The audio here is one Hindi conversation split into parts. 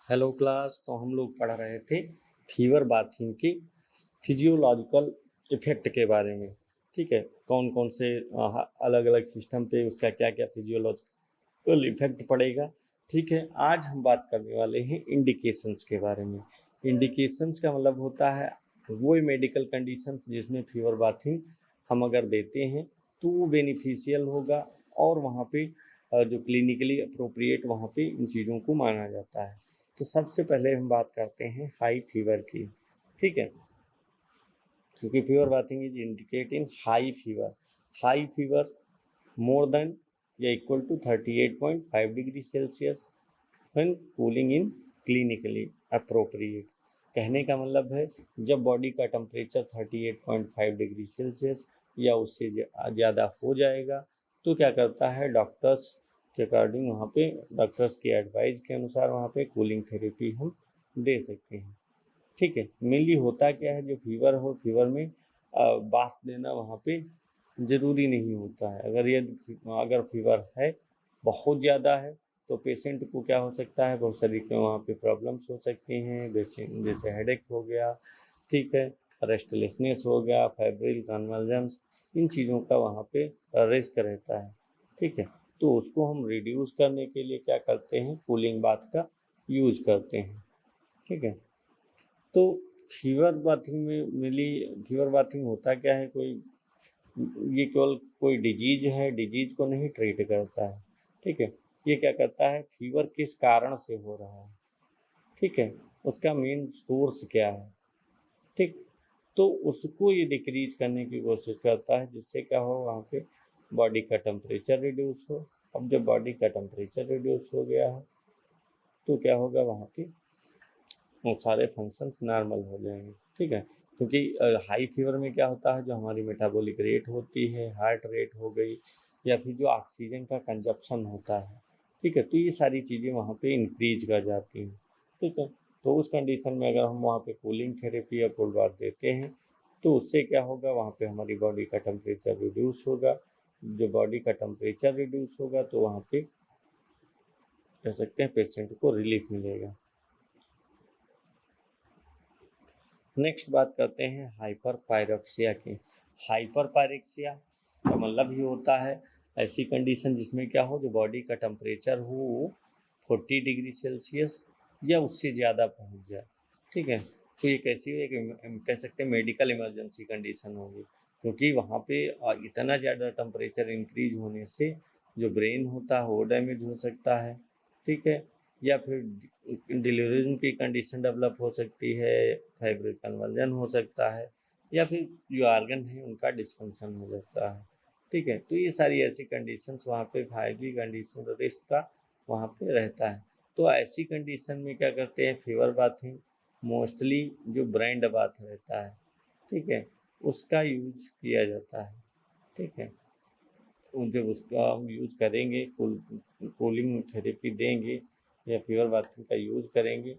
Hello class. तो हम लोग पढ़ रहे थे फीवर बाथिंग की फिजियोलॉजिकल इफ़ेक्ट के बारे में। ठीक है, कौन कौन से अलग अलग सिस्टम पे उसका क्या क्या फिजियोलॉजिकल इफ़ेक्ट पड़ेगा। ठीक है, आज हम बात करने वाले हैं इंडिकेशंस के बारे में। इंडिकेशंस का मतलब होता है वो मेडिकल कंडीशंस जिसमें फीवर बाथिंग हम अगर देते हैं तो वो बेनिफिशियल होगा और वहाँ पे जो क्लिनिकली अप्रोप्रिएट वहाँ पे इन चीज़ों को माना जाता है। तो सबसे पहले हम बात करते हैं हाई फीवर की। ठीक है, क्योंकि fever bathing is indicating high fever more than या equal to 38.5 degree Celsius when cooling in clinically appropriate. कहने का मतलब है जब बॉडी का टेम्परेचर 38.5 डिग्री सेल्सियस या उससे ज़्यादा हो जाएगा तो क्या करता है, डॉक्टर्स के अकॉर्डिंग वहाँ पे डॉक्टर्स की एडवाइस के अनुसार वहाँ पे कूलिंग थेरेपी हम दे सकते हैं। ठीक है, मेनली होता क्या है, जो फीवर हो फीवर में बाथ देना वहाँ पे ज़रूरी नहीं होता है। अगर फीवर है बहुत ज़्यादा है तो पेशेंट को क्या हो सकता है, बहुत सारी वहाँ पे प्रॉब्लम्स हो सकती हैं, जैसे हेडेक हो गया, ठीक है, रेस्टलेसनेस हो गया, फेब्रिल कन्वल्जन्स, इन चीज़ों का वहाँ पे रिस्क रहता है। ठीक है, तो उसको हम रिड्यूस करने के लिए क्या करते हैं, कूलिंग बाथ का यूज करते हैं। ठीक है, तो फीवर बाथिंग होता क्या है, ये केवल कोई डिजीज को नहीं ट्रीट करता है। ठीक है, ये क्या करता है, फीवर किस कारण से हो रहा है, ठीक है, उसका मेन सोर्स क्या है। ठीक, तो उसको ये डिक्रीज करने की कोशिश करता है, जिससे क्या हो, वहाँ पे बॉडी का टेम्परेचर रिड्यूस हो। अब जब बॉडी का टेम्परेचर रिड्यूस हो गया है तो क्या होगा, वहाँ पे वो सारे फंक्शंस नॉर्मल हो जाएंगे। ठीक है, क्योंकि हाई फीवर में क्या होता है, जो हमारी मेटाबॉलिक रेट होती है, हार्ट रेट हो गई, या फिर जो ऑक्सीजन का कंजप्शन होता है, ठीक है, तो ये सारी चीज़ें वहाँ पे इंक्रीज कर जाती हैं। ठीक है, तो उस कंडीशन में अगर हम वहाँ पे कूलिंग थेरेपी या कोल्ड बाथ देते हैं तो उससे क्या होगा, वहाँ पे हमारी बॉडी का टेम्परेचर रिड्यूस होगा। जो बॉडी का टेम्परेचर रिड्यूस होगा तो वहाँ पे कह सकते हैं पेशेंट को रिलीफ मिलेगा। नेक्स्ट बात करते हैं हाइपर पायरोक्सिया की। हाइपर पायरोक्सिया का मतलब ही होता है ऐसी कंडीशन जिसमें क्या हो, जो बॉडी का टेम्परेचर हो 40 डिग्री सेल्सियस या उससे ज़्यादा पहुंच जाए। ठीक है, तो ये कैसी है कि कह सकते हैं मेडिकल इमरजेंसी कंडीशन होगी, क्योंकि वहाँ पे इतना ज़्यादा टेम्परेचर इंक्रीज होने से जो ब्रेन होता है वो डैमेज हो सकता है। ठीक है, या फिर डिलीवरी की कंडीशन डेवलप हो सकती है, फाइब्रिल कन्वर्जन हो सकता है, या फिर जो ऑर्गन है उनका डिस्फंक्शन हो सकता है। ठीक है, तो ये सारी ऐसी कंडीशंस वहाँ पे हाईली कंडीशन रिस्क का वहाँ पे रहता है। तो ऐसी कंडीशन में क्या करते हैं, फीवर बाथिंग मोस्टली जो ब्रांड बाथ रहता है, ठीक है, उसका यूज किया जाता है। ठीक है, जब उसका हम यूज करेंगे, कूलिंग थेरेपी देंगे या फीवर बाथिंग का यूज करेंगे,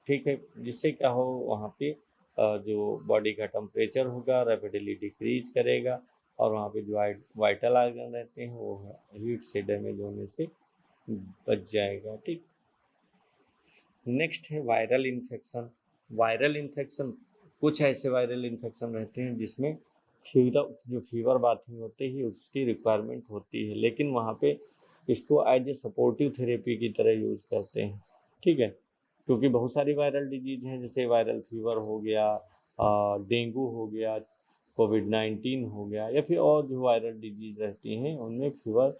ठीक है, जिससे क्या हो, वहाँ पे जो बॉडी का टेम्परेचर होगा रैपिडली डिक्रीज करेगा और वहाँ पे जो वाइटल आर्गन रहते हैं वो हीट से डैमेज होने से बच जाएगा। ठीक, नेक्स्ट है वायरल इन्फेक्शन। वायरल इन्फेक्शन, कुछ ऐसे वायरल इन्फेक्शन रहते हैं जिसमें फीवर बाथिंग होती है उसकी रिक्वायरमेंट होती है, लेकिन वहाँ पे इसको एज ए सपोर्टिव थेरेपी की तरह यूज करते हैं। ठीक है, क्योंकि बहुत सारी वायरल डिजीज हैं, जैसे वायरल फीवर हो गया, डेंगू हो गया, कोविड-19 हो गया, या फिर और जो वायरल डिजीज रहती हैं उनमें फीवर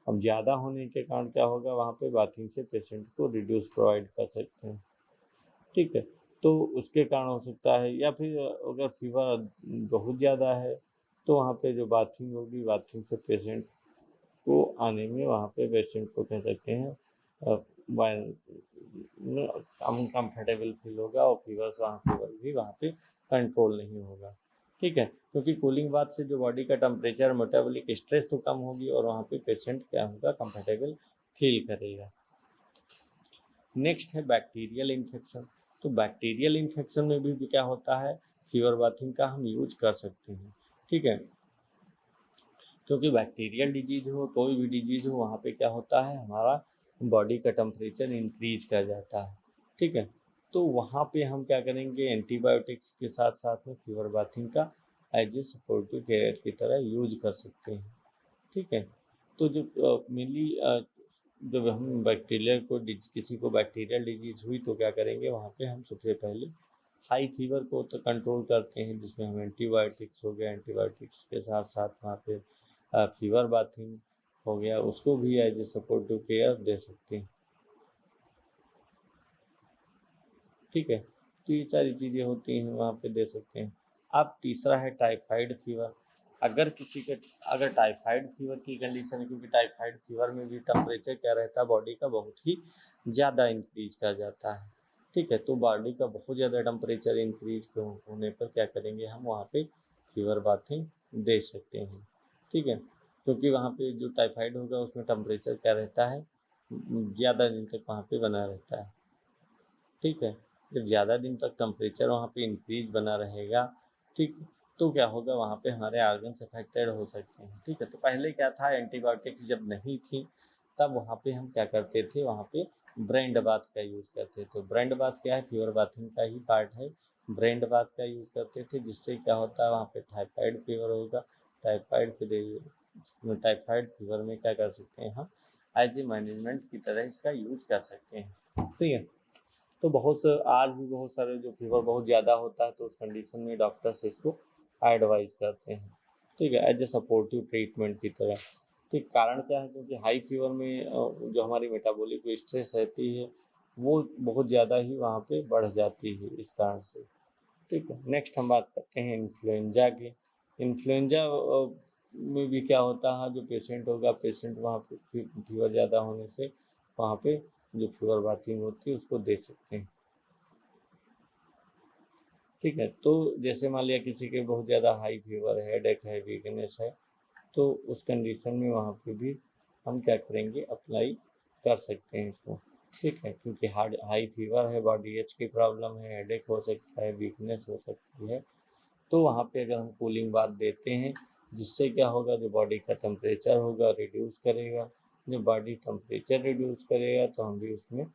अब ज़्यादा होने के कारण क्या होगा, वहाँ पे बाथिंग से पेशेंट को रिड्यूस प्रोवाइड कर सकते हैं। ठीक है, तो उसके कारण हो सकता है, या फिर अगर फीवर बहुत ज़्यादा है तो वहाँ पे जो बाथिंग होगी, बाथिंग से पेशेंट को आने में वहाँ पे पेशेंट को कह सकते हैं अनकम्फर्टेबल फील होगा और फीवर भी वहाँ पे कंट्रोल नहीं होगा। ठीक है, क्योंकि कूलिंग बाथ से जो बॉडी का टेम्परेचर, मेटाबॉलिक स्ट्रेस तो कम होगी और वहाँ पे पेशेंट क्या होगा, कंफर्टेबल फील करेगा। नेक्स्ट है बैक्टीरियल इन्फेक्शन। तो बैक्टीरियल इन्फेक्शन में भी क्या होता है, फीवर बाथिंग का हम यूज कर सकते हैं। ठीक है, क्योंकि बैक्टीरियल डिजीज हो, कोई भी डिजीज हो, वहाँ पे क्या होता है, हमारा बॉडी का टेम्परेचर इंक्रीज कर जाता है। ठीक है। तो वहाँ पे हम क्या करेंगे, एंटीबायोटिक्स के साथ साथ में फीवर बाथिंग का एज ए सपोर्टिव केयर की तरह यूज कर सकते हैं। ठीक है। तो जो मेनली जब हम बैक्टीरिया को किसी को बैक्टीरियल डिजीज हुई तो क्या करेंगे, वहाँ पे हम सबसे पहले हाई फीवर को तो कंट्रोल करते हैं, जिसमें हम एंटीबायोटिक्स हो गया, एंटीबायोटिक्स के साथ साथ वहाँ पे फीवर बाथिंग हो गया, उसको भी एज ए सपोर्टिव केयर दे सकते हैं। ठीक है। तो ये सारी चीज़ें होती हैं, वहाँ पे दे सकते हैं। अब तीसरा है टाइफाइड फीवर। अगर किसी के अगर टाइफाइड फीवर की कंडीशन है, क्योंकि टाइफाइड फीवर में भी टेम्परेचर क्या रहता है बॉडी का, बहुत ही ज़्यादा इंक्रीज कर जाता है। ठीक है। तो बॉडी का बहुत ज़्यादा टेम्परेचर इंक्रीज होने पर क्या करेंगे, हम वहाँ पे फीवर बाथिंग दे सकते हैं। ठीक है। क्योंकि वहाँ पे जो टाइफाइड होगा उसमें टेम्परेचर क्या रहता है, ज़्यादा दिन तक वहाँ पे बना रहता है। ठीक है। जब ज़्यादा दिन तक टेम्परेचर वहाँ पे इंक्रीज बना रहेगा, ठीक, तो क्या होगा, वहाँ पे हमारे ऑर्गन्स अफेक्टेड हो सकते हैं। ठीक है। तो पहले क्या था, एंटीबायोटिक्स जब नहीं थी तब वहाँ पे हम क्या करते थे, वहाँ पे ब्रेंड बाथ का यूज़ करते थे। तो ब्रेंड बाथ क्या है, फीवर बाथिंग का ही पार्ट है। ब्रेंड बाथ का यूज़ करते थे, जिससे क्या होता है, वहाँ पे टाइफाइड फीवर होगा। टाइफाइड फीवर में क्या कर सकते हैं, हम एज ए मैनेजमेंट की तरह इसका यूज़ कर सकते हैं। ठीक है। तो आज भी बहुत सारे जो फीवर बहुत ज़्यादा होता है तो उस कंडीशन में डॉक्टर्स इसको एडवाइज करते हैं। ठीक है, एज ए सपोर्टिव ट्रीटमेंट की तरह। ठीक, कारण क्या है, क्योंकि हाई फीवर में जो हमारी मेटाबॉलिक स्ट्रेस रहती है वो बहुत ज़्यादा ही वहाँ पे बढ़ जाती है इस कारण से। ठीक है। नेक्स्ट हम बात करते हैं इन्फ्लुएंजा की। इन्फ्लुएंजा में भी क्या होता है, जो पेशेंट होगा, पेशेंट वहाँ पे फीवर ज़्यादा होने से वहाँ पे जो फीवर बाथिंग होती है उसको दे सकते हैं। ठीक है। तो जैसे मान लिया किसी के बहुत ज़्यादा हाई फीवर है, हेडेक है, वीकनेस है, तो उस कंडीशन में वहाँ पे भी हम क्या करेंगे, अप्लाई कर सकते हैं इसको। ठीक है। क्योंकि हाई फीवर है, बॉडी एच की प्रॉब्लम है, हेडेक हो सकता है, वीकनेस हो सकती है, तो वहाँ पे अगर हम कूलिंग बाथ देते हैं, जिससे क्या होगा, जो बॉडी का टेम्परेचर होगा रिड्यूस करेगा। जब बॉडी टेम्परेचर रिड्यूस करेगा तो हम भी उसमें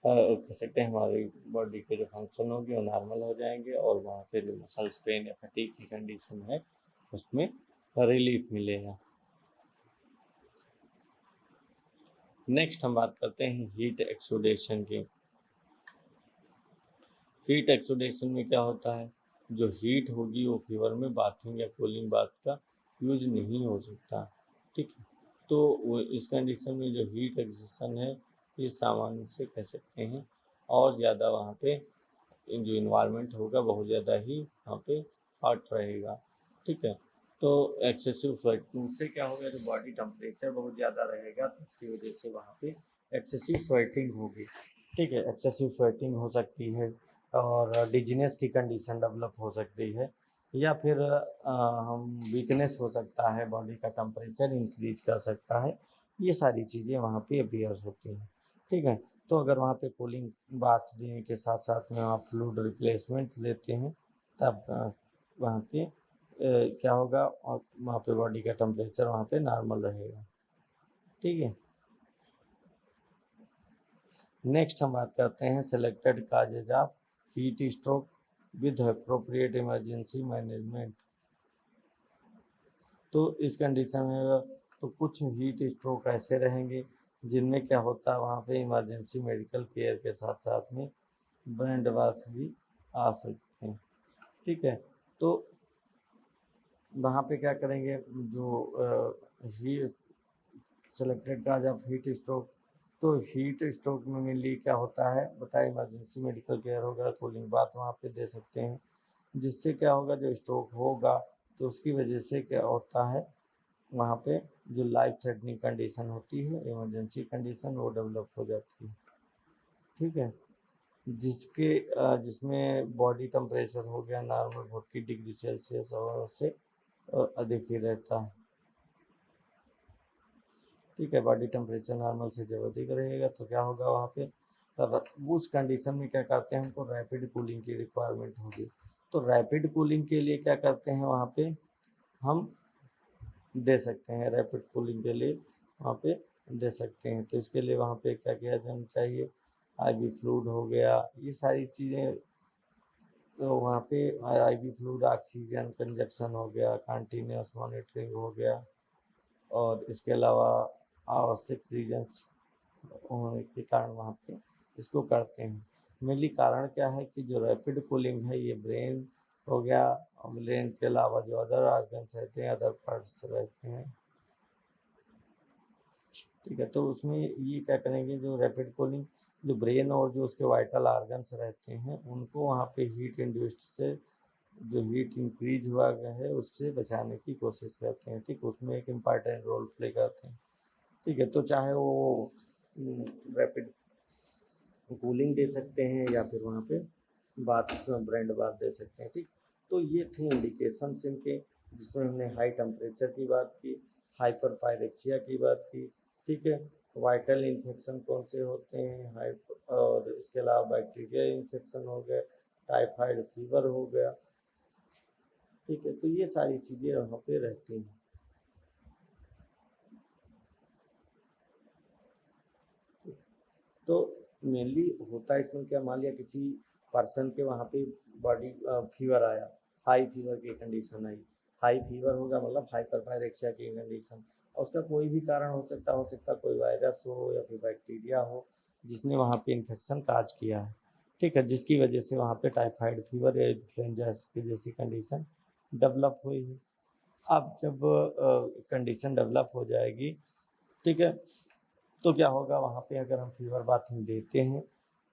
कह सकते हैं हमारी बॉडी के जो फंक्शन होंगे वो नॉर्मल हो जाएंगे, और वहाँ पे जो मसल्स पेन या फटीग की कंडीशन है उसमें रिलीफ मिलेगा। नेक्स्ट हम बात करते हैं हीट एक्सुडेशन की। हीट एक्सुडेशन में क्या होता है, जो हीट होगी वो फीवर में बाथिंग या कूलिंग बाथ का यूज नहीं हो सकता। ठीक है। तो इस कंडीशन में जो हीट एक्सुडेशन है ये सामान्य से कह सकते हैं और ज़्यादा वहाँ पे जो इन्वायरमेंट होगा बहुत ज़्यादा ही वहाँ पे हॉट रहेगा। ठीक है। तो एक्सेसिव स्वेटिंग से क्या होगा, जो बॉडी टेम्परेचर बहुत ज़्यादा रहेगा तो उसकी वजह से वहाँ पे एक्सेसिव स्वेटिंग होगी। ठीक है। एक्सेसिव स्वेटिंग हो सकती है और डिजीनेस की कंडीशन डेवलप हो सकती है, या फिर हम वीकनेस हो सकता है, बॉडी का टेम्परेचर इंक्रीज कर सकता है। ये सारी चीज़ें वहाँ पे अपीयर होती हैं। ठीक है। तो अगर वहाँ पे कूलिंग बाथ देने के साथ साथ में आप फ्लूइड रिप्लेसमेंट लेते हैं, तब वहाँ पे क्या होगा, और वहाँ पे बॉडी का टेम्परेचर वहाँ पे नॉर्मल रहेगा। ठीक है। नेक्स्ट हम बात करते हैं selected causes of heat stroke with appropriate emergency management. तो इस कंडीशन में तो कुछ हीट स्ट्रोक ऐसे रहेंगे जिनमें क्या होता है, वहाँ पे इमरजेंसी मेडिकल केयर के साथ साथ में ब्रेन बाथ भी आ सकते हैं। ठीक है। तो वहाँ पे क्या करेंगे, जो ही selected cause of heat stroke, तो हीट स्ट्रोक में मेनली क्या होता है बताइए, इमरजेंसी मेडिकल केयर होगा, कूलिंग बाथ वहाँ पे दे सकते हैं, जिससे क्या होगा, जो स्ट्रोक होगा तो उसकी वजह से क्या होता है, वहाँ पे जो लाइफ थ्रेटनिंग कंडीशन होती है, इमरजेंसी कंडीशन, वो डेवलप हो जाती है। ठीक है। जिसमें बॉडी टेम्परेचर हो गया नॉर्मल 40 डिग्री सेल्सियस और उससे अधिक ही रहता है। ठीक है। बॉडी टेम्परेचर नॉर्मल से जब अधिक रहेगा तो क्या होगा, वहाँ पे उस कंडीशन में क्या करते हैं, हमको रैपिड कूलिंग की रिक्वायरमेंट होगी। तो रैपिड कूलिंग के लिए क्या करते हैं, वहाँ पे हम दे सकते हैं, रैपिड कूलिंग के लिए वहाँ पे दे सकते हैं। तो इसके लिए वहाँ पे क्या किया जाना चाहिए, आईवी फ्लूइड हो गया, ये सारी चीज़ें। तो वहाँ पे आईवी फ्लूइड, ऑक्सीजन कंजक्शन हो गया, कंटिन्यूस मॉनिटरिंग हो गया, और इसके अलावा आवश्यक रीजन्स होने के कारण वहाँ पे इसको करते हैं। मेनली कारण क्या है कि जो रैपिड कूलिंग है ये ब्रेन हो गया, और ब्रेन के अलावा जो अदर ऑर्गन्स रहते हैं, अदर पार्ट्स रहते हैं, ठीक है। तो उसमें ये क्या करेंगे, जो रैपिड कूलिंग, जो ब्रेन और जो उसके वाइटल ऑर्गन्स रहते हैं उनको वहाँ पे हीट इंड्यूस्ड से जो हीट इंक्रीज हुआ गया है उससे बचाने की कोशिश करते हैं, ठीक। उसमें एक इम्पॉर्टेंट रोल प्ले करते हैं, ठीक है। तो चाहे वो रैपिड कूलिंग दे सकते हैं या फिर वहाँ पे बात ब्रांड बात दे सकते हैं, ठीक। तो ये थे इंडिकेशंस इनके, जिसमें हमने हाई टेम्परेचर की बात की, हाइपर पायरेक्सिया की बात की, ठीक है। वाइटल इन्फेक्शन कौन से होते हैं, और इसके अलावा बैक्टीरिया इन्फेक्शन हो गया, टाइफाइड फीवर हो गया, ठीक है। तो ये सारी चीज़ें वहाँ पे रहती हैं। तो मेनली होता है इसमें क्या, मान लिया किसी पर्सन के वहाँ पे बॉडी फीवर आया, हाई फीवर की कंडीशन आई, हाई फीवर होगा मतलब हाइपरपायरेक्सिया की कंडीशन, और उसका कोई भी कारण हो सकता कोई वायरस हो या फिर बैक्टीरिया हो जिसने वहाँ पे इन्फेक्शन काज किया है, ठीक है, जिसकी वजह से वहाँ पे टाइफाइड फीवर या इन्फ्लुएंजा की जैसी कंडीशन डेवलप हुई है। अब जब कंडीशन डेवलप हो जाएगी, ठीक है, तो क्या होगा वहाँ पे अगर हम फीवर बाथिंग देते हैं,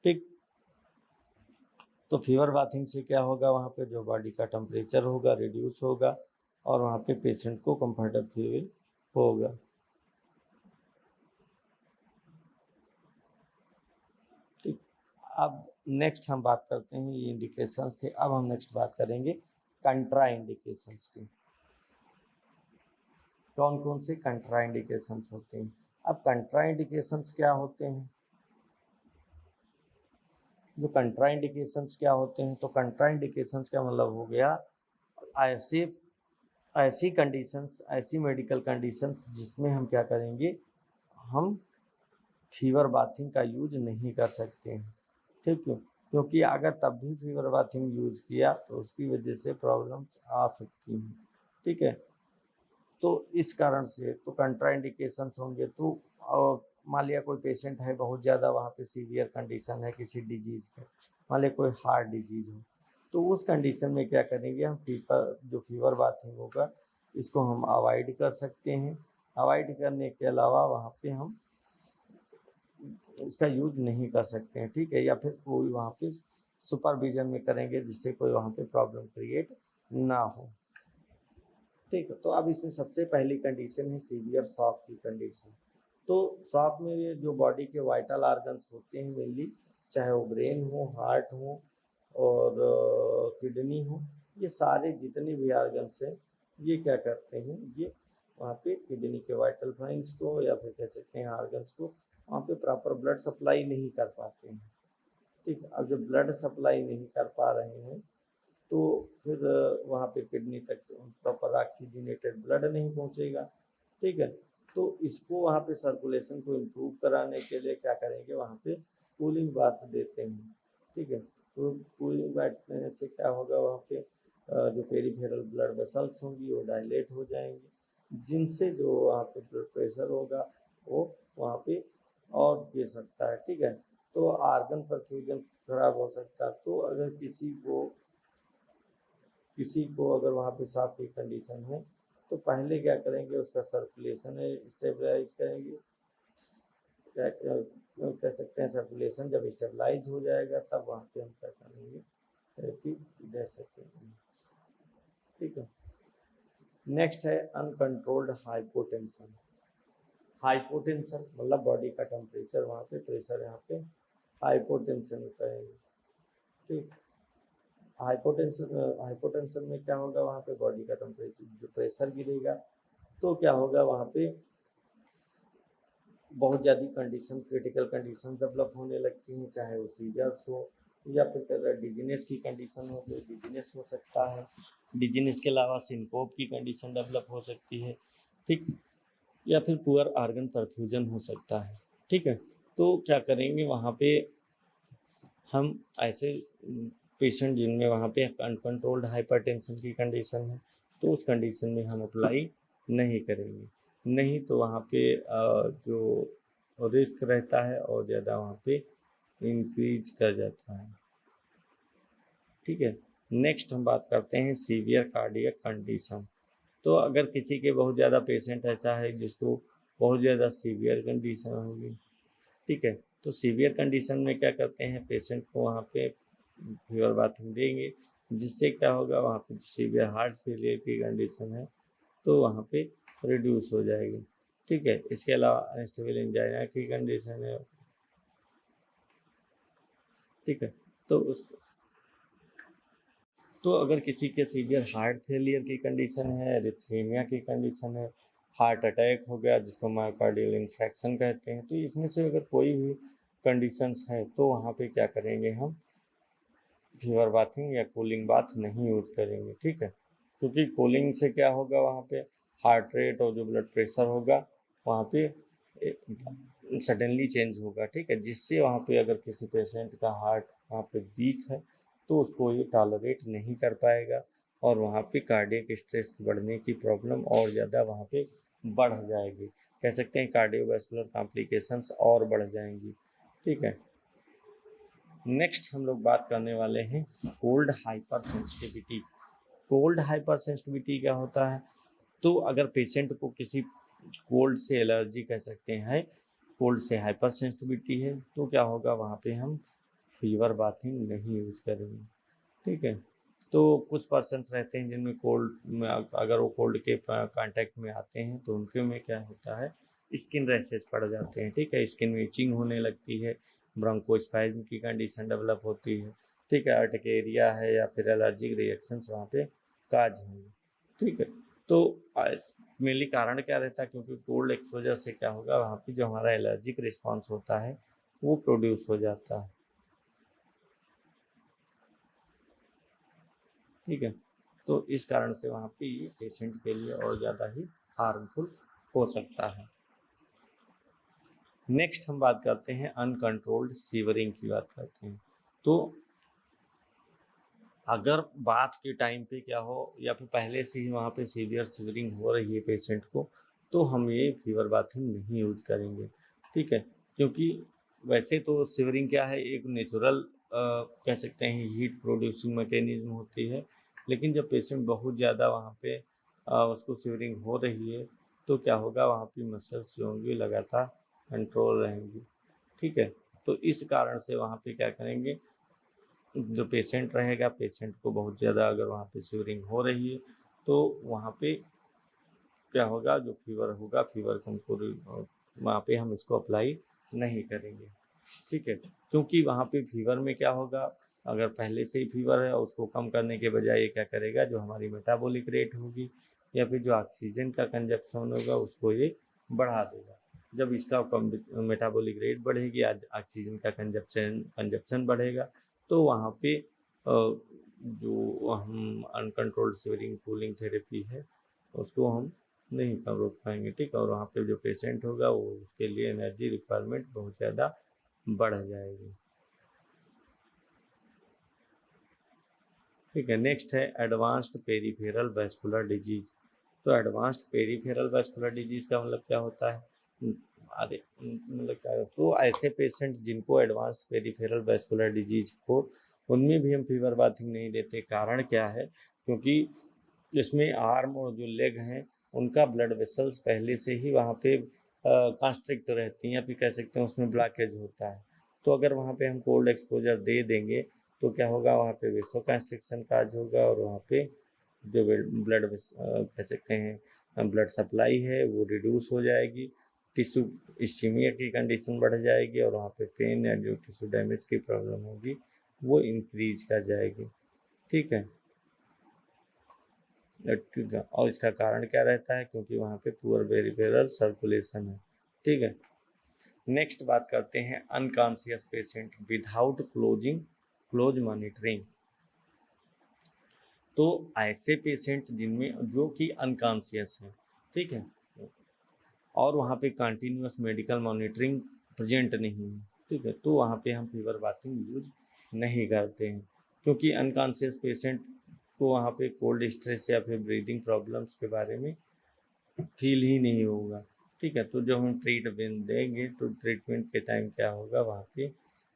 ठीक, तो फीवर बाथिंग से क्या होगा, वहाँ पे जो बॉडी का टेम्परेचर होगा रिड्यूस होगा, और वहाँ पे पेशेंट को कंफर्टेबल फील होगा, ठीक। अब नेक्स्ट हम बात करते हैं, ये इंडिकेशंस थे, अब हम नेक्स्ट बात करेंगे कंट्रा इंडिकेशंस की। कौन कौन से कंट्रा इंडिकेशंस होते हैं। अब कंट्रा इंडिकेशंस क्या होते हैं, जो कंट्रा इंडिकेशंस क्या होते हैं, तो कंट्रा इंडिकेशंस का मतलब हो गया ऐसे ऐसी कंडीशंस, ऐसी मेडिकल कंडीशंस जिसमें हम क्या करेंगे, हम फीवर बाथिंग का यूज नहीं कर सकते हैं, ठीक है, क्योंकि अगर तब भी फीवर बाथिंग यूज किया तो उसकी वजह से प्रॉब्लम्स आ सकती हैं, ठीक है। तो इस कारण से तो कंट्राइंडिकेशंस होंगे, तो मान लिया कोई पेशेंट है बहुत ज़्यादा वहाँ पे सीवियर कंडीशन है किसी डिजीज़ का, मान लिया कोई हार्ट डिजीज़ हो, तो उस कंडीशन में क्या करेंगे हम, फीवर बाथिंग होगा इसको हम अवॉइड कर सकते हैं। अवॉइड करने के अलावा वहाँ पे हम उसका यूज नहीं कर सकते हैं, ठीक है, या फिर कोई वहाँ पे सुपरविजन में करेंगे जिससे कोई वहाँ पे प्रॉब्लम क्रिएट ना हो, ठीक है। तो अब इसमें सबसे पहली कंडीशन है सीवियर शॉक की कंडीशन। तो शॉक में ये जो बॉडी के वाइटल ऑर्गन्स होते हैं मेनली, चाहे वो ब्रेन हो, हार्ट हो और किडनी हो, ये सारे जितने भी ऑर्गन्स हैं ये क्या करते हैं, ये वहाँ पे किडनी के वाइटल फाइंस को या फिर कह सकते हैं ऑर्गन्स को वहाँ पे प्रॉपर ब्लड सप्लाई नहीं कर पाते हैं, ठीक है। अब जब ब्लड सप्लाई नहीं कर पा रहे हैं तो फिर वहाँ पे किडनी तक प्रॉपर ऑक्सीजनेटेड ब्लड नहीं पहुँचेगा, ठीक है। तो इसको वहाँ पे सर्कुलेशन को इम्प्रूव कराने के लिए क्या करेंगे, वहाँ पे कूलिंग बाथ देते हैं, ठीक है। तो कूलिंग बाथ देने से क्या होगा, वहाँ पे जो पेरिफेरल ब्लड वेसल्स होंगी वो डायलेट हो जाएंगी, जिनसे जो वहाँ पे ब्लड प्रेशर होगा वो वहाँ पे और गिर सकता है, ठीक है। तो आर्गन परफ्यूजन खराब हो सकता है। तो अगर किसी को अगर वहाँ पे सांप की कंडीशन है तो पहले क्या करेंगे, उसका सर्कुलेशन स्टेबलाइज करेंगे, क्या कह सकते हैं, सर्कुलेशन जब स्टेबलाइज हो जाएगा तब वहाँ पे हम क्या करेंगे, थेरेपी दे सकेंगे, ठीक है। नेक्स्ट है अनकंट्रोल्ड हाइपोटेंशन। हाइपोटेंशन मतलब बॉडी का टेम्परेचर वहाँ पे, प्रेशर यहाँ पे हाइपोटेंशन करेंगे, ठीक। हाइपोटेंशन में क्या होगा, वहाँ पे बॉडी का टेम्परेचर जो प्रेशर गिरेगा तो क्या होगा, वहाँ पे बहुत ज़्यादा कंडीशन, क्रिटिकल कंडीशन डेवलप होने लगती हैं, चाहे वो सीजर्स हो या फिर अगर डिजीनेस की कंडीशन हो तो डिजीनेस हो सकता है, डिजीनेस के अलावा सिनकोप की कंडीशन डेवलप हो सकती है, ठीक, या फिर पुअर आर्गन परफ्यूजन हो सकता है, ठीक है। तो क्या करेंगे वहाँ पे हम ऐसे पेशेंट जिनमें वहाँ पे अनकंट्रोल्ड हाइपरटेंशन की कंडीशन है तो उस कंडीशन में हम अप्लाई नहीं करेंगे, नहीं तो वहाँ पे जो रिस्क रहता है और ज़्यादा वहाँ पे इंक्रीज कर जाता है। ठीक है, नेक्स्ट हम बात करते हैं सीवियर कार्डियक कंडीशन। तो अगर किसी के बहुत ज़्यादा पेशेंट ऐसा है जिसको बहुत ज़्यादा सीवियर कंडीशन होगी, ठीक है, तो सीवियर कंडीशन में क्या करते हैं, पेशेंट को वहाँ पे फीवर बाथिंग देंगे, जिससे क्या होगा वहाँ पे सीवियर हार्ट फेलियर की कंडीशन है तो वहाँ पे रिड्यूस हो जाएगी। ठीक है, इसके अलावा अनस्टेबल एंजाइना की कंडीशन है। ठीक है, तो उस तो अगर किसी के सीवियर हार्ट फेलियर की कंडीशन है, एरिथ्मिया की कंडीशन है, हार्ट अटैक हो गया जिसको मायोकार्डियल इन्फेक्शन कहते हैं, तो इसमें से अगर कोई भी कंडीशंस है तो वहाँ पे क्या करेंगे, हम फीवर बाथिंग या कूलिंग बाथ नहीं यूज करेंगे। ठीक है, क्योंकि कूलिंग से क्या होगा, वहाँ पे हार्ट रेट और जो ब्लड प्रेशर होगा वहाँ पे सडनली चेंज होगा। ठीक है, जिससे वहाँ पे अगर किसी पेशेंट का हार्ट वहाँ पे वीक है तो उसको ये टॉलरेट नहीं कर पाएगा और वहाँ पे कार्डियक स्ट्रेस बढ़ने की प्रॉब्लम और ज़्यादा वहाँ पे बढ़ जाएगी, कह सकते हैं कार्डियोवैस्कुलर कॉम्प्लिकेशंस और बढ़ जाएंगी। ठीक है, नेक्स्ट हम लोग बात करने वाले हैं cold hyper sensitivity. Cold hyper sensitivity क्या होता है, तो अगर पेशेंट को किसी कोल्ड से एलर्जी कह सकते हैं, कोल्ड से हाइपर सेंसिटिविटी है तो क्या होगा, वहाँ पे हम फीवर बाथिंग नहीं यूज करेंगे। ठीक है, तो कुछ पर्सन्स रहते हैं जिनमें कोल्ड में अगर वो कोल्ड के कांटेक्ट में आते हैं तो उनके में क्या होता है, स्किन रैशेस पड़ जाते हैं। ठीक है, स्किन में इचिंग होने लगती है, ब्रोंकोस्पाज्म की कंडीशन डेवलप होती है। ठीक है, अर्टिकेरिया है या फिर एलर्जिक रिएक्शंस वहाँ पे काज होंगे। ठीक है, तो मेनली कारण क्या रहता है, क्योंकि कोल्ड एक्सपोजर से क्या होगा, वहाँ पे जो हमारा एलर्जिक रिस्पॉन्स होता है वो प्रोड्यूस हो जाता है। ठीक है, तो इस कारण से वहाँ पे ये पेशेंट के लिए और ज़्यादा ही हार्मफुल हो सकता है। नेक्स्ट हम बात करते हैं अनकंट्रोल्ड सीवरिंग की बात करते हैं। तो अगर बात के टाइम पे क्या हो या फिर पहले से ही वहाँ पे सीवियर सीवरिंग हो रही है पेशेंट को, तो हम ये फीवर बाथिंग नहीं यूज करेंगे। ठीक है, क्योंकि वैसे तो सीवरिंग क्या है, एक नेचुरल कह सकते हैं हीट प्रोड्यूसिंग मैकेनिज्म होती है, लेकिन जब पेशेंट बहुत ज़्यादा वहाँ पे उसको सीवरिंग हो रही है तो क्या होगा, वहाँ पे मसल्स जो होंगी लगातार कंट्रोल रहेंगी। ठीक है, तो इस कारण से वहाँ पे क्या करेंगे, जो पेशेंट रहेगा, पेशेंट को बहुत ज़्यादा अगर वहाँ पे सीवरिंग हो रही है तो वहाँ पे क्या होगा, जो फीवर होगा, फीवर को हमको वहाँ पे हम इसको अप्लाई नहीं करेंगे। ठीक है, क्योंकि वहाँ पे फीवर में क्या होगा, अगर पहले से ही फीवर है और उसको कम करने के बजाय ये क्या करेगा, जो हमारी मेटाबॉलिक रेट होगी या फिर जो ऑक्सीजन का कंजप्शन होगा उसको ये बढ़ा देगा। जब इसका मेटाबॉलिक रेट बढ़ेगी, आज ऑक्सीजन का कंजप्शन बढ़ेगा, तो वहाँ पे जो हम अनकंट्रोल्ड स्वेलिंग कूलिंग थेरेपी है उसको हम नहीं कर रोक पाएंगे। ठीक है, और वहाँ पे जो पेशेंट होगा वो उसके लिए एनर्जी रिक्वायरमेंट बहुत ज़्यादा बढ़ जाएगी। ठीक है, नेक्स्ट है एडवांस्ड पेरिफेरल वैस्कुलर डिजीज। तो एडवांस्ड पेरिफेरल वैस्कुलर डिजीज का मतलब क्या होता है, अरे मतलब क्या है? तो ऐसे पेशेंट जिनको एडवांस्ड पेरिफेरल वैस्कुलर डिजीज हो उनमें भी हम फीवर बाथिंग नहीं देते। कारण क्या है, क्योंकि इसमें आर्म और जो लेग हैं उनका ब्लड वेसल्स पहले से ही वहाँ पे कंस्ट्रिक्ट रहती हैं या फिर कह सकते हैं उसमें ब्लॉकेज होता है। तो अगर वहाँ पे हम कोल्ड एक्सपोजर दे देंगे तो क्या होगा, वहाँ पे वेसो कंस्ट्रिक्शन काज होगा और वहाँ पे जो ब्लड कह सकते हैं ब्लड सप्लाई है वो रिड्यूस हो जाएगी, टिश्यू इस्कीमिया की कंडीशन बढ़ जाएगी और वहाँ पे पेन या जो टिश्यू डैमेज की प्रॉब्लम होगी वो इंक्रीज कर जाएगी। ठीक है, ठीक है, और इसका कारण क्या रहता है, क्योंकि वहाँ पे पुअर पेरिफेरल सर्कुलेशन है। ठीक है, नेक्स्ट बात करते हैं unconscious patient without close monitoring. तो ऐसे पेशेंट जिनमें जो कि अनकॉन्शियस है, ठीक है, और वहाँ पे कंटिन्यूस मेडिकल मॉनिटरिंग प्रेजेंट नहीं है, ठीक है, तो वहाँ पे हम फीवर बाथिंग यूज नहीं करते हैं, क्योंकि अनकॉन्शियस पेशेंट को वहाँ पे कोल्ड स्ट्रेस या फिर ब्रीदिंग प्रॉब्लम्स के बारे में फील ही नहीं होगा। ठीक है, तो जब हम ट्रीटमेंट देंगे तो ट्रीटमेंट के टाइम क्या होगा, वहाँ पे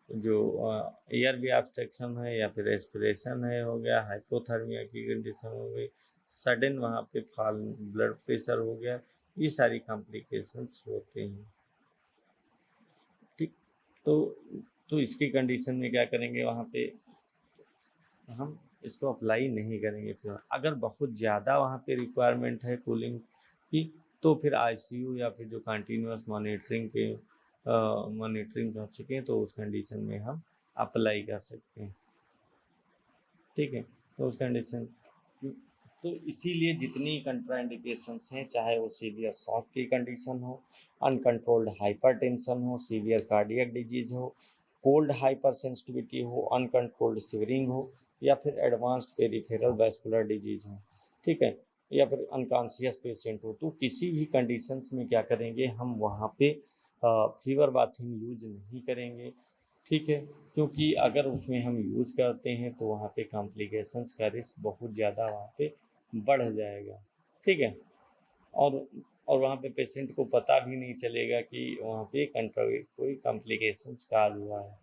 जो एयर भी ऑब्स्ट्रक्शन है या फिर रेस्पिरेशन है हो गया, हाइपोथर्मिया की कंडीशन हो गई, सडन वहाँ पे फॉल ब्लड प्रेशर हो गया, ये सारी कॉम्प्लिकेशंस होते हैं। ठीक, तो इसकी कंडीशन में क्या करेंगे, वहाँ पे हम इसको अप्लाई नहीं करेंगे। फिर अगर बहुत ज़्यादा वहाँ पे रिक्वायरमेंट है कूलिंग की, तो फिर आईसीयू या फिर जो कंटिन्यूस मॉनिटरिंग कर सकें, तो उस कंडीशन में हम अप्लाई कर सकते हैं। ठीक है, तो उस कंडीशन, तो इसीलिए जितनी कंट्राइंडिकेशंस हैं, चाहे वो सीवियर शॉक की कंडीशन हो, अनकंट्रोल्ड हाइपरटेंशन हो, सीवियर कार्डियक डिजीज हो, कोल्ड हाइपर सेंसिटिविटी हो, अनकंट्रोल्ड शिवरिंग हो, या फिर एडवांस्ड पेरिफेरल वैस्कुलर डिजीज हो, ठीक है, या फिर अनकॉन्शियस पेशेंट हो, तो किसी भी कंडीशंस में क्या करेंगे, हम वहाँ पे फीवर बाथिंग यूज नहीं करेंगे। ठीक है, क्योंकि अगर उसमें हम यूज़ करते हैं तो वहाँ पे कॉम्प्लिकेशंस का रिस्क बहुत ज़्यादा वहाँ पे बढ़ जाएगा। ठीक है, और वहाँ पे पेशेंट को पता भी नहीं चलेगा कि वहाँ पे कोई कॉम्प्लिकेशंस का हुआ है,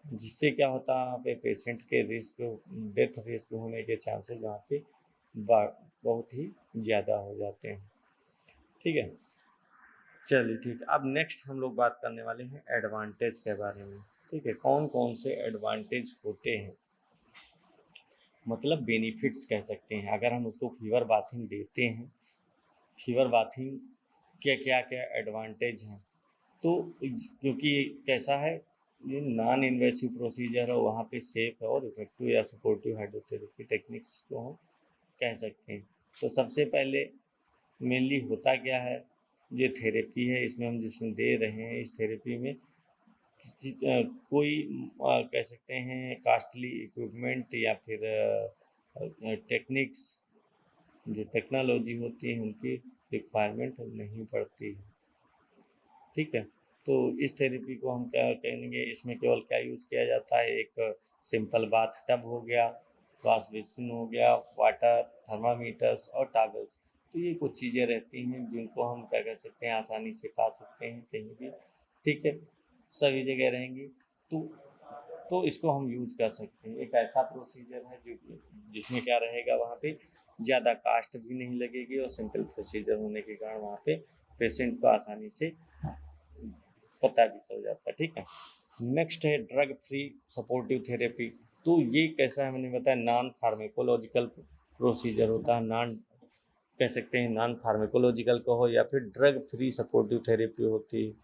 जिससे क्या होता है, वहाँ पे पेशेंट के रिस्क, डेथ रिस्क होने के चांसेस वहाँ पे बहुत ही ज़्यादा हो जाते हैं। ठीक है, चलिए ठीक है, अब नेक्स्ट हम लोग बात करने वाले हैं एडवांटेज के बारे में। ठीक है, कौन कौन से एडवांटेज होते हैं, मतलब बेनिफिट्स कह सकते हैं, अगर हम उसको फीवर बाथिंग देते हैं, फीवर बाथिंग के क्या क्या एडवांटेज हैं। तो क्योंकि कैसा है, ये नॉन इन्वेसिव प्रोसीजर है, वहाँ पे सेफ है और इफेक्टिव या सपोर्टिव हाइड्रोथेरेपी टेक्निक्स को हम कह सकते हैं। तो सबसे पहले मेनली होता क्या है, ये थेरेपी है, इसमें हम जिसमें दे रहे हैं, इस थेरेपी में कोई कह सकते हैं कास्टली इक्विपमेंट या फिर टेक्निक्स, जो टेक्नोलॉजी होती है, उनकी रिक्वायरमेंट नहीं पड़ती है। ठीक है, तो इस थेरेपी को हम क्या कहेंगे, इसमें केवल क्या यूज किया जाता है, एक सिंपल बाथ टब हो गया, वॉश बेसिन हो गया, वाटर, थर्मामीटर्स और टॉवल्स। तो ये कुछ चीज़ें रहती हैं जिनको हम क्या कह सकते हैं, आसानी से पा सकते हैं कहीं भी। ठीक है, सभी जगह रहेंगी, तो इसको हम यूज कर सकते हैं। एक ऐसा प्रोसीजर है जो जिसमें क्या रहेगा, वहाँ पे ज़्यादा कास्ट भी नहीं लगेगी और सिंपल प्रोसीजर होने के कारण वहाँ पे पेशेंट को आसानी से पता भी चल जाता है। ठीक है, नेक्स्ट है ड्रग फ्री सपोर्टिव थेरेपी। तो ये कैसा है, मैंने बताया नॉन फार्मेकोलॉजिकल प्रोसीजर होता है, नॉन कह सकते हैं, नॉन फार्मेकोलॉजिकल का हो या फिर ड्रग फ्री सपोर्टिव थेरेपी होती है।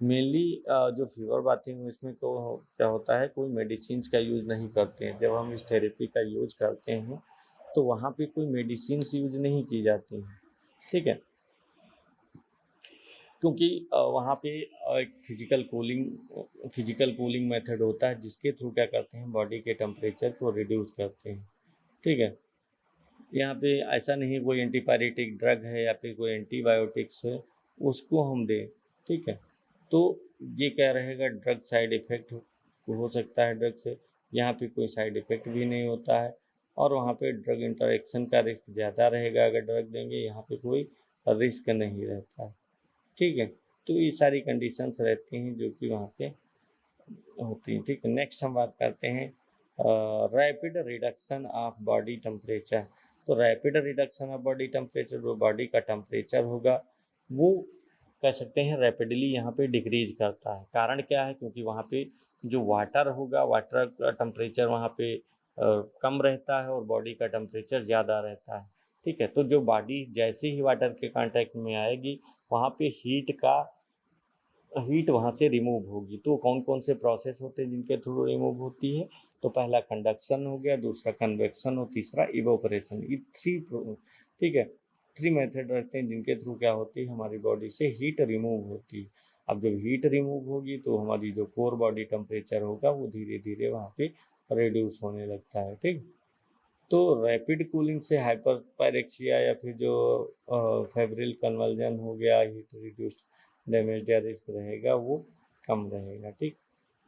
मेनली जो फीवर बाथिंग है, इसमें तो क्या होता है, कोई मेडिसिन का यूज़ नहीं करते हैं। जब हम इस थेरेपी का यूज करते हैं तो वहाँ पे कोई मेडिसिन यूज नहीं की जाती हैं। ठीक है, क्योंकि वहाँ पे एक फिजिकल कूलिंग मेथड होता है, जिसके थ्रू क्या करते हैं, बॉडी के टेम्परेचर को रिड्यूस करते हैं। ठीक है, यहाँ पे ऐसा नहीं कोई एंटीपायरेटिक ड्रग है या फिर कोई एंटीबायोटिक्स है उसको हम दें। ठीक है, तो ये क्या रहेगा, ड्रग साइड इफ़ेक्ट हो सकता है ड्रग से, यहाँ पे कोई साइड इफ़ेक्ट भी नहीं होता है, और वहाँ पे ड्रग इंटरेक्शन का रिस्क ज़्यादा रहेगा, अगर ड्रग देंगे, यहाँ पे कोई रिस्क नहीं रहता है। ठीक है, तो ये सारी कंडीशंस रहती हैं जो कि वहाँ पे होती हैं। ठीक है, नेक्स्ट हम बात करते हैं rapid reduction of body temperature. तो rapid reduction of body temperature, जो बॉडी का टेम्परेचर होगा वो कह सकते हैं रैपिडली यहाँ पे डिक्रीज करता है। कारण क्या है, क्योंकि वहाँ पे जो वाटर होगा, वाटर का टेम्परेचर वहाँ पे कम रहता है और बॉडी का टेम्परेचर ज़्यादा रहता है। ठीक है, तो जो बॉडी जैसे ही वाटर के कांटेक्ट में आएगी, वहाँ पे हीट वहाँ से रिमूव होगी। तो कौन कौन से प्रोसेस होते हैं जिनके थ्रू रिमूव होती है, तो पहला कंडक्शन हो गया, दूसरा कन्वेक्शन और तीसरा इवोपरेशन। ये ठीक है, 3 मेथड रहते हैं जिनके थ्रू क्या होती है, हमारी बॉडी से हीट रिमूव होती है। अब जब हीट रिमूव होगी तो हमारी जो कोर बॉडी टेम्परेचर होगा वो धीरे धीरे वहाँ पे रिड्यूस होने लगता है। ठीक, तो रैपिड कूलिंग से हाइपर पायरेक्सिया या फिर जो फेब्रिल कन्वर्जन हो गया, हीट रिड्यूस्ड डैमेज या रिस्क रहेगा वो कम रहेगा। ठीक,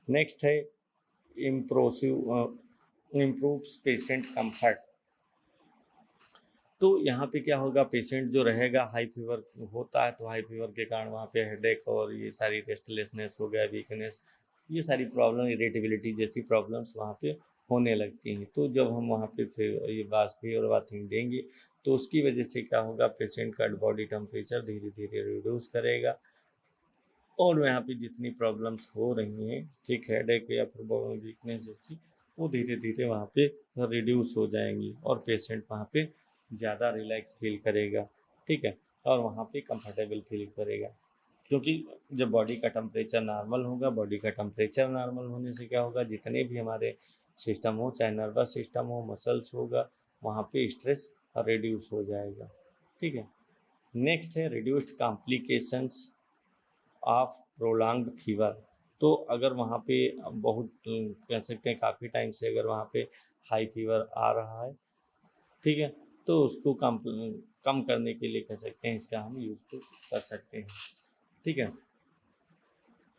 नेक्स्ट है इम्प्रूव्स पेशेंट कंफर्ट। तो यहाँ पे क्या होगा, पेशेंट जो रहेगा, हाई फीवर होता है तो हाई फीवर के कारण वहाँ पे हेडेक और ये सारी रेस्टलेसनेस हो गया, वीकनेस, ये सारी प्रॉब्लम, इरिटेबिलिटी जैसी प्रॉब्लम्स वहाँ पे होने लगती हैं। तो जब हम वहाँ पे फिर ये फीवर बाथिंग देंगे तो उसकी वजह से क्या होगा, पेशेंट का बॉडी टेम्परेचर धीरे धीरे रिड्यूस करेगा और यहाँ पे जितनी प्रॉब्लम्स हो रही हैं, ठीक, हेडेक या फिर वीकनेस जैसी, वो धीरे धीरे वहाँ पे रिड्यूस हो जाएंगी और पेशेंट वहाँ पे ज़्यादा रिलैक्स फील करेगा, ठीक है, और वहाँ पे कंफर्टेबल फील करेगा। क्योंकि जब बॉडी का टेम्परेचर नॉर्मल होगा, बॉडी का टेम्परेचर नॉर्मल होने से क्या होगा, जितने भी हमारे सिस्टम हो, चाहे नर्वस सिस्टम हो, मसल्स होगा, वहाँ पे स्ट्रेस रिड्यूस हो जाएगा, ठीक है। नेक्स्ट है reduced complications of prolonged fever. तो अगर वहाँ पे बहुत कह सकते हैं काफ़ी टाइम से अगर वहाँ पे हाई फीवर आ रहा है, ठीक है, तो उसको कम करने के लिए कह सकते हैं इसका हम यूज़ तो कर सकते हैं, ठीक है।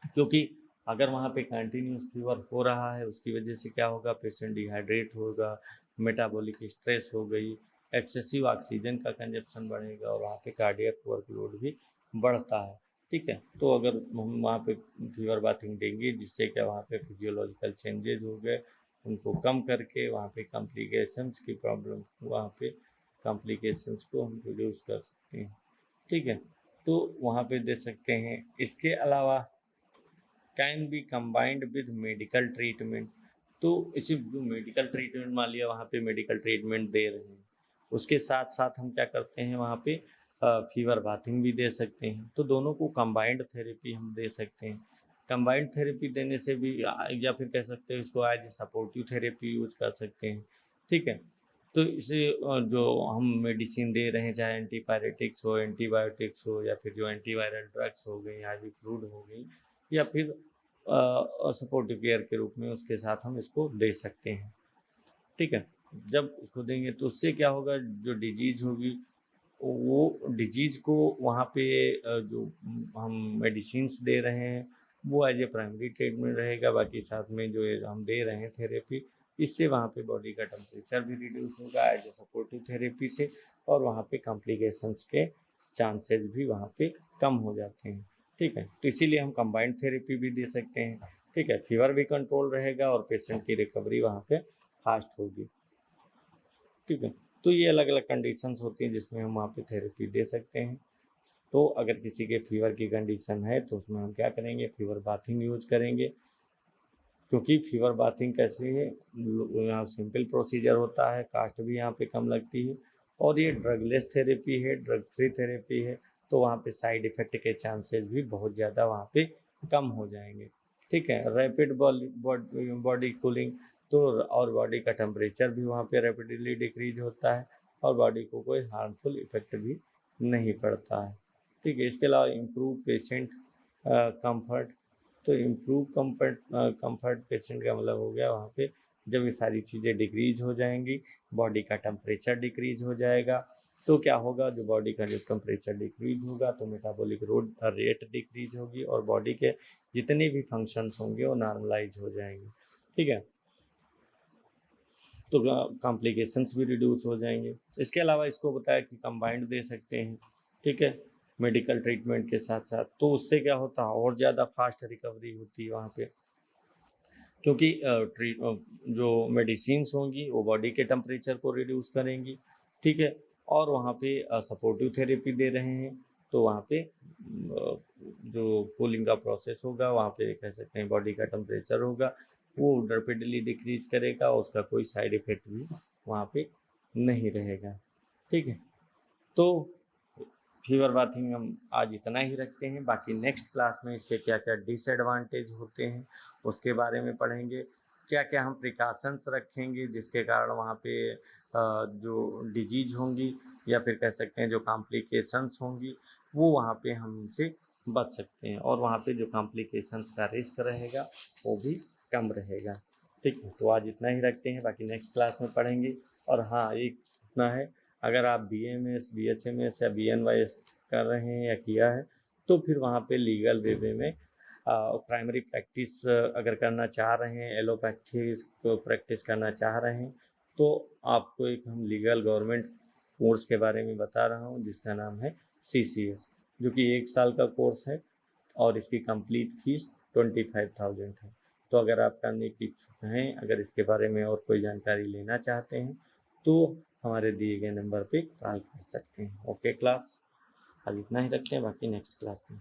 क्योंकि अगर वहाँ पे कंटिन्यूस फीवर हो रहा है, उसकी वजह से क्या होगा, पेशेंट डिहाइड्रेट होगा, मेटाबॉलिक स्ट्रेस हो गई, एक्सेसिव ऑक्सीजन का कंजप्शन बढ़ेगा और वहाँ पे कार्डियक वर्कलोड भी बढ़ता है, ठीक है। तो अगर हम वहाँ पे फीवर बाथिंग देंगे जिससे क्या वहाँ पे फिजियोलॉजिकल चेंजेज हो गए, उनको कम करके वहाँ पे कॉम्प्लिकेशंस की प्रॉब्लम, वहाँ पे कॉम्प्लिकेशंस को हम रिड्यूस कर सकते हैं, ठीक है। तो वहाँ पे दे सकते हैं। इसके अलावा can be combined with medical treatment. तो इसी जो मेडिकल ट्रीटमेंट मान लिया, वहाँ पे मेडिकल ट्रीटमेंट दे रहे हैं, उसके साथ साथ हम क्या करते हैं, वहाँ पे फीवर बाथिंग भी दे सकते हैं। तो दोनों को कंबाइंड थेरेपी हम दे सकते हैं। कंबाइंड थेरेपी देने से भी या फिर कह सकते हैं इसको as a supportive therapy use कर सकते हैं, ठीक है। तो इसे जो हम मेडिसिन दे रहे हैं, चाहे एंटीपायरेटिक्स हो, एंटीबायोटिक्स हो, या फिर जो एंटीवायरल ड्रग्स हो गई, आईवी फ्लूइड हो गई, या फिर सपोर्टिव केयर के रूप में उसके साथ हम इसको दे सकते हैं, ठीक है। जब इसको देंगे तो उससे क्या होगा, जो डिजीज होगी वो डिजीज को वहाँ पे जो हम मेडिसिन्स दे रहे हैं वो एज ए प्राइमरी ट्रीटमेंट रहेगा। बाकी साथ में जो ये हम दे रहे हैं थेरेपी, इससे वहाँ पे बॉडी का टेम्परेचर भी रिड्यूस होगा एज ए सपोर्टिव थेरेपी से, और वहाँ पे कॉम्प्लिकेशंस के चांसेस भी वहाँ पे कम हो जाते हैं, ठीक है। तो इसीलिए हम कंबाइंड थेरेपी भी दे सकते हैं, ठीक है। फीवर भी कंट्रोल रहेगा और पेशेंट की रिकवरी वहाँ पे फास्ट होगी, ठीक है। तो ये अलग अलग कंडीशंस होती हैं जिसमें हम वहाँ पे थेरेपी दे सकते हैं। तो अगर किसी के फीवर की कंडीशन है तो उसमें हम क्या करेंगे, फीवर बाथिंग यूज करेंगे। क्योंकि फीवर बाथिंग कैसे है, यहाँ सिंपल प्रोसीजर होता है, कास्ट भी यहाँ पे कम लगती है, और ये ड्रगलेस थेरेपी है, ड्रग फ्री थेरेपी है। तो वहाँ पे साइड इफ़ेक्ट के चांसेस भी बहुत ज़्यादा वहाँ पे कम हो जाएंगे, ठीक है। रैपिड बॉडी कूलिंग, तो और बॉडी का टेम्परेचर भी वहाँ पे रैपिडली डिक्रीज होता है और बॉडी को कोई हार्मफुल इफेक्ट भी नहीं पड़ता है, ठीक है। इसके अलावा इम्प्रूव पेशेंट कंफर्ट। तो इम्प्रूव कंफर्ट पेशेंट का मतलब हो गया, वहाँ पे जब ये सारी चीज़ें डिक्रीज हो जाएंगी, बॉडी का टेम्परेचर डिक्रीज हो जाएगा, तो क्या होगा, जो बॉडी का जो टेम्परेचर डिक्रीज होगा तो मेटाबॉलिक रेट डिक्रीज होगी और बॉडी के जितने भी फंक्शंस होंगे वो नॉर्मलाइज हो जाएंगे, ठीक है। तो कॉम्प्लिकेशंस भी रिड्यूस हो जाएंगे। इसके अलावा इसको बताया कि कंबाइंड दे सकते हैं, ठीक है, मेडिकल ट्रीटमेंट के साथ साथ। तो उससे क्या होता है, और ज़्यादा फास्ट रिकवरी होती है वहाँ पे, क्योंकि जो मेडिसिन्स होंगी वो बॉडी के टेम्परेचर को रिड्यूस करेंगी, ठीक है। और वहाँ पे सपोर्टिव थेरेपी दे रहे हैं, तो वहाँ पे जो कूलिंग का प्रोसेस होगा, वहाँ पे कह सकते हैं बॉडी का टेम्परेचर होगा वो रैपिडली डिक्रीज करेगा, उसका कोई साइड इफ़ेक्ट भी वहाँ पे नहीं रहेगा, ठीक है। तो फीवर बाथिंग हम आज इतना ही रखते हैं। बाकी नेक्स्ट क्लास में इसके क्या क्या डिसएडवांटेज होते हैं उसके बारे में पढ़ेंगे, क्या क्या हम प्रिकॉशंस रखेंगे जिसके कारण वहाँ पे जो डिजीज होंगी या फिर कह सकते हैं जो कॉम्प्लिकेशंस होंगी वो वहाँ पे हमसे बच सकते हैं, और वहाँ पे जो कॉम्प्लिकेशंस का रिस्क रहेगा वो भी कम रहेगा, ठीक है। तो आज इतना ही रखते हैं, बाकी नेक्स्ट क्लास में पढ़ेंगे। और हाँ, एक सूचना है, अगर आप BAMS, BHMS या BNYS कर रहे हैं या किया है तो फिर वहाँ पे लीगल वे में प्राइमरी प्रैक्टिस अगर करना चाह रहे हैं, एलोपैथी को प्रैक्टिस करना चाह रहे हैं, तो आपको एक हम लीगल गवर्नमेंट कोर्स के बारे में बता रहा हूँ जिसका नाम है CCS, जो कि 1 साल का कोर्स है और इसकी कंप्लीट फीस 25,000 है। तो अगर आप करने की इच्छुक हैं, अगर इसके बारे में और कोई जानकारी लेना चाहते हैं तो हमारे दिए गए नंबर पे कॉल कर सकते हैं। ओके क्लास, आज इतना ही रखते हैं, बाकी नेक्स्ट क्लास में।